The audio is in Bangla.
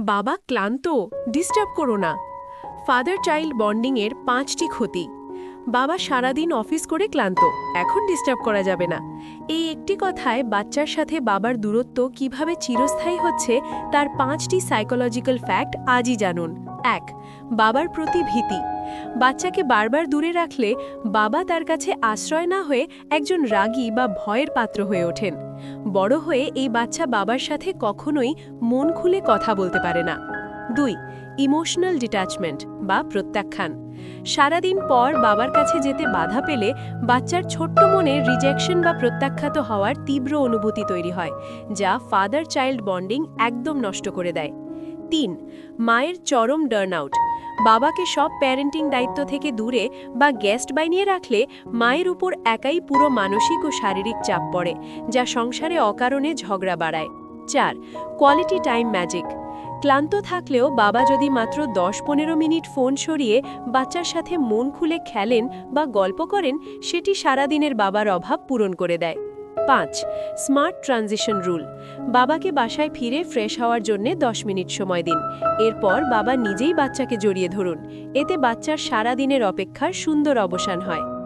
বাবা ক্লান্ত, ডিস্টার্ব করো না। ফাদার চাইল্ড বন্ডিংয়ের 5টি ক্ষতি। বাবা সারাদিন অফিস করে ক্লান্ত, এখন ডিস্টার্ব করা যাবে না। এই একটি কথায় বাচ্চার সাথে বাবার দূরত্ব কিভাবে চিরস্থায়ী হচ্ছে তার 5টি সাইকোলজিক্যাল ফ্যাক্ট আজই জানুন। 1. বাবার প্রতি ভীতি। বাচ্চাকে বারবার দূরে রাখলে বাবা তার কাছে আশ্রয় না হয়ে একজন রাগী বা ভয়ের পাত্র হয়ে ওঠেন। বড় হয়ে এই বাচ্চা বাবার সাথে কখনোই মন খুলে কথা বলতে পারে না। 2. ইমোশনাল ডিট্যাচমেন্ট বা প্রত্যাখ্যান। সারাদিন পর বাবার কাছে যেতে বাধা পেলে বাচ্চার ছোট্ট মনে রিজেকশন বা প্রত্যাখ্যাত হওয়ার তীব্র অনুভূতি তৈরি হয়, যা ফাদার চাইল্ড বন্ডিং একদম নষ্ট করে দেয়। 3. মায়ের চরম বার্নআউট। বাবাকে সব প্যারেন্টিং দায়িত্ব থেকে দূরে বা গেস্ট বানিয়ে রাখলে মায়ের উপর একাই পুরো মানসিক ও শারীরিক চাপ পড়ে, যা সংসারে অকারণে ঝগড়া বাড়ায়। 4. Quality time magic. ক্লান্ত থাকলেও বাবা যদি মাত্র 10-15 মিনিট ফোন সরিয়ে বাচ্চার সাথে মন খুলে খেলেন বা গল্প করেন, সেটি সারাদিনের বাবার অভাব পূরণ করে দেয়। 5. Smart transition rule. বাবাকে বাসায় ফিরে ফ্রেশ হওয়ার জন্য 10 মিনিট সময় দিন। এরপর বাবা নিজেই বাচ্চাকে জড়িয়ে ধরুন। এতে বাচ্চার সারা দিনের অপেক্ষার সুন্দর অবসান হয়।